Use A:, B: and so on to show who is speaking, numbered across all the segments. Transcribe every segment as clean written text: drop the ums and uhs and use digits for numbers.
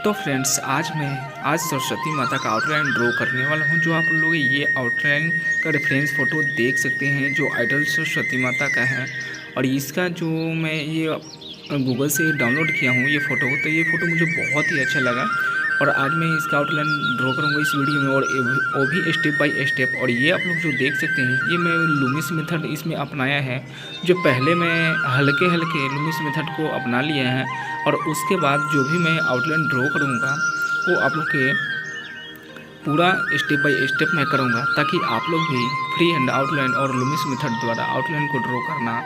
A: तो फ्रेंड्स आज सरस्वती माता का आउटलाइन ड्रॉ करने वाला हूं। जो आप लोग ये आउटलाइन का रेफरेंस फ़ोटो देख सकते हैं, जो आइडल सरस्वती माता का है। और इसका जो मैं ये गूगल से डाउनलोड किया हूँ ये फ़ोटो, तो ये फ़ोटो मुझे बहुत ही अच्छा लगा। और आज मैं इसका आउटलाइन ड्रॉ करूँगा इस वीडियो में, और वो भी स्टेप बाय स्टेप। और ये आप लोग जो देख सकते हैं, ये मैं लूमिस मेथड इसमें अपनाया है। जो पहले मैं हल्के हल्के लूमिस मेथड को अपना लिया है, और उसके बाद जो भी मैं आउटलाइन ड्रॉ करूँगा वो आप लोग के पूरा स्टेप बाय स्टेप मैं करूँगा, ताकि आप लोग भी फ्री हैंड आउटलाइन और लूमिस मेथड द्वारा आउटलाइन को ड्रॉ करना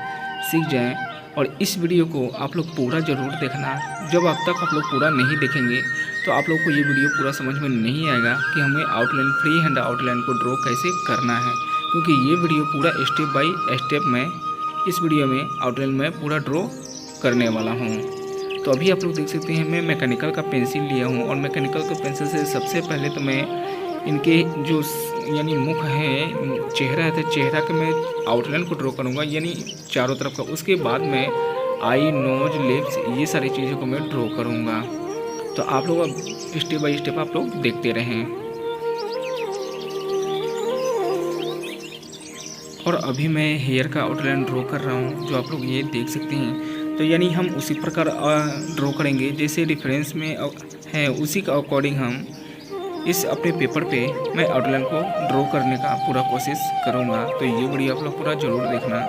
A: सीख जाएं। और इस वीडियो को आप लोग पूरा ज़रूर देखना। जब अब तक आप लोग पूरा नहीं देखेंगे तो आप लोग को ये वीडियो पूरा समझ में नहीं आएगा कि हमें आउटलाइन फ्री हैंड आउटलाइन को ड्रॉ कैसे करना है, क्योंकि ये वीडियो पूरा स्टेप बाय स्टेप मैं इस वीडियो में आउटलाइन में पूरा ड्रॉ करने वाला हूँ। तो अभी आप लोग देख सकते हैं मैं मैकेनिकल का पेंसिल लिया हूँ, और मैकेनिकल का पेंसिल से सबसे पहले तो मैं इनके जो यानी मुख है, चेहरा है, तो चेहरा के मैं आउटलाइन को ड्रॉ करूँगा, यानी चारों तरफ का। उसके बाद मैं आई, नोज, लिप्स, ये सारी चीज़ों को मैं ड्रॉ करूँगा। तो आप लोग अब स्टेप बाय स्टेप आप लोग देखते रहें। और अभी मैं हेयर का आउटलाइन ड्रॉ कर रहा हूँ, जो आप लोग ये देख सकते हैं। तो यानी हम उसी प्रकार ड्रॉ करेंगे जैसे रेफरेंस में है, उसी का अकॉर्डिंग हम इस अपने पेपर पे मैं आउटलाइन को ड्रॉ करने का पूरा कोशिश करूँगा। तो ये वीडियो आप लोग पूरा ज़रूर देखना।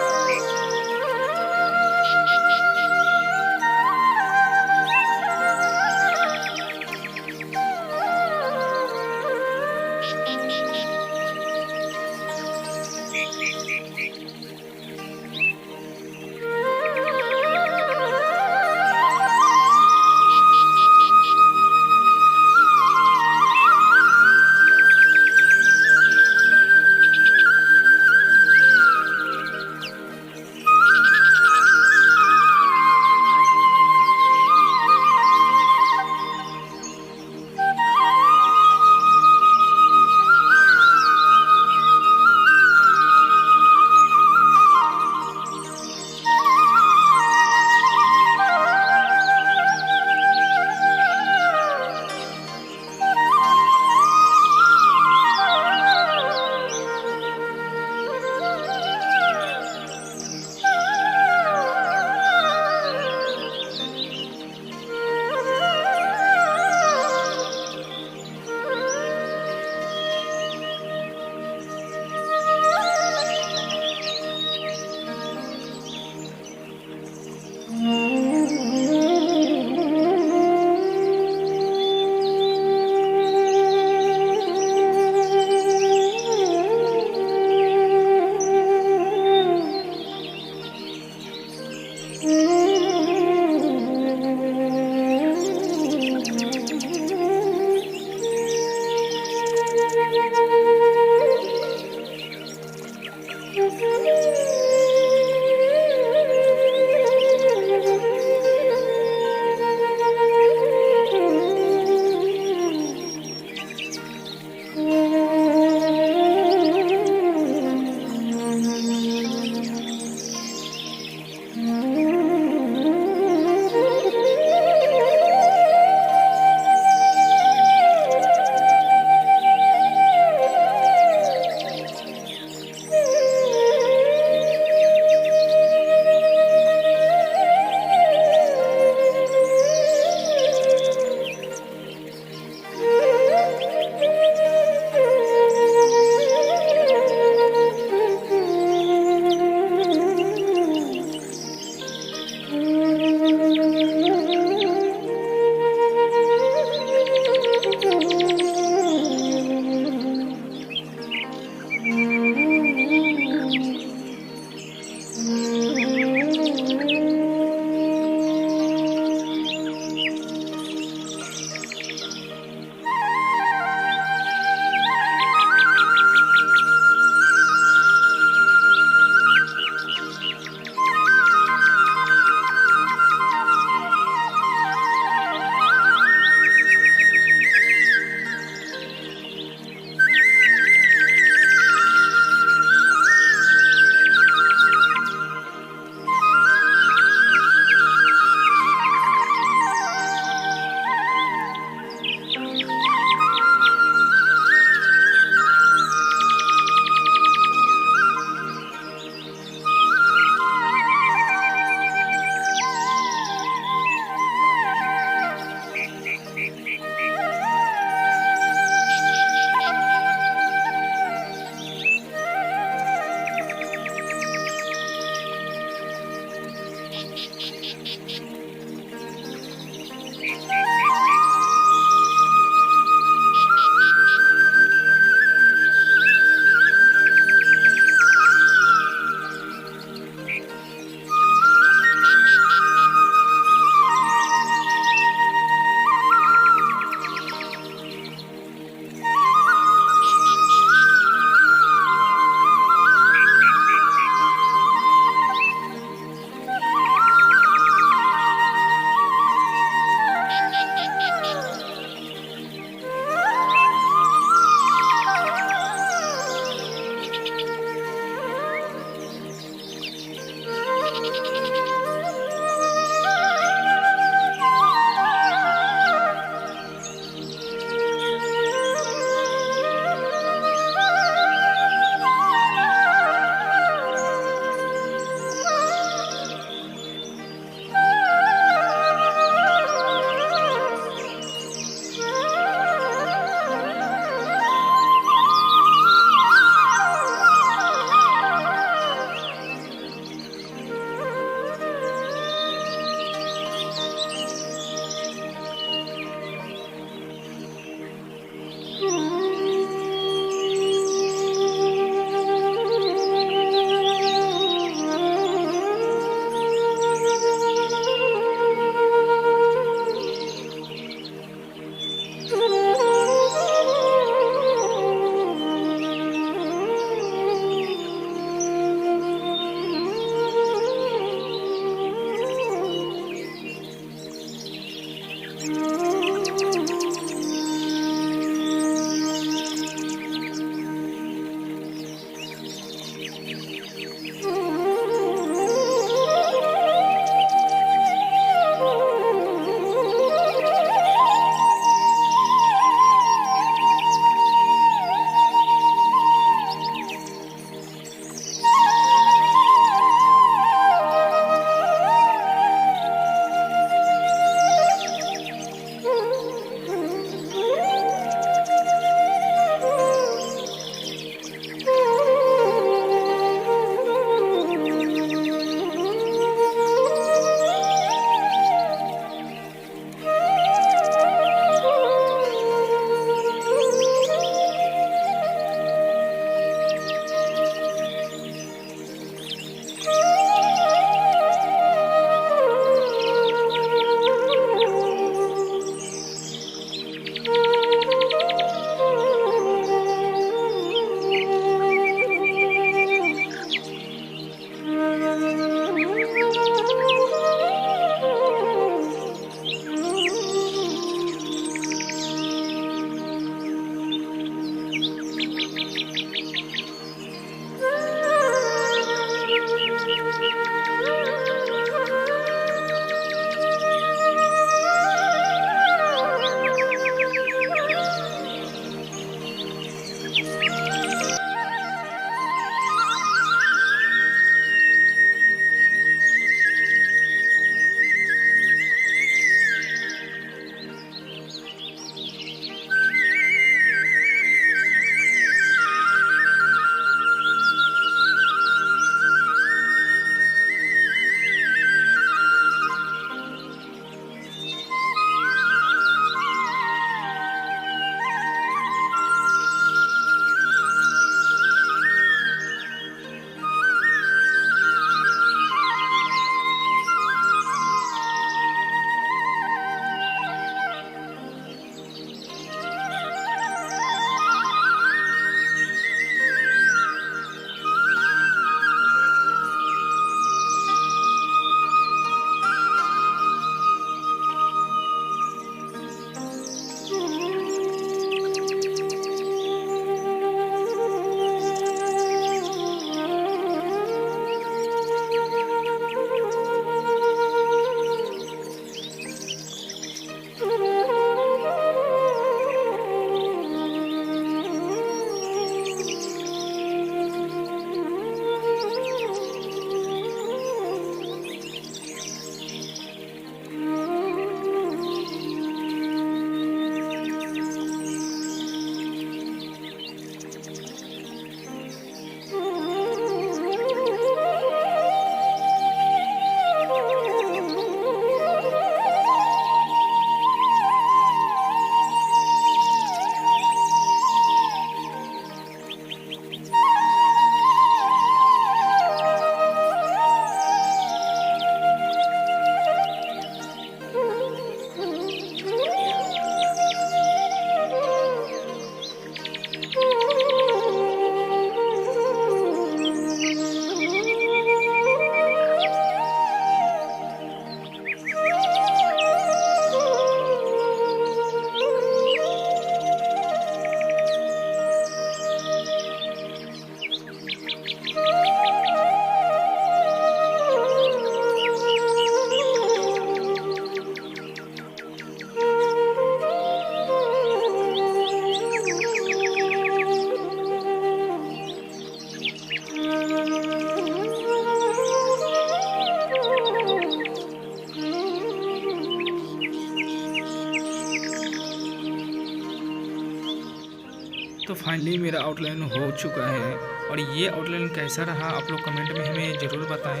A: तो फाइनली मेरा आउटलाइन हो चुका है और ये आउटलाइन कैसा रहा आप लोग कमेंट में हमें ज़रूर बताएं।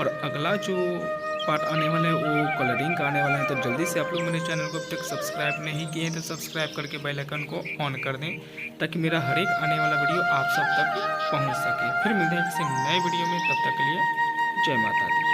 A: और अगला जो पार्ट आने वाला है वो कलरिंग का आने वाला है, तो जल्दी से आप लोग मेरे चैनल को अब तक सब्सक्राइब नहीं किए हैं तो सब्सक्राइब करके बेल आइकन को ऑन कर दें ताकि मेरा हर एक आने वाला वीडियो आप सब तक पहुंच सके। फिर मिलते हैं किसी नए वीडियो में, तब तक के लिए जय माता दी।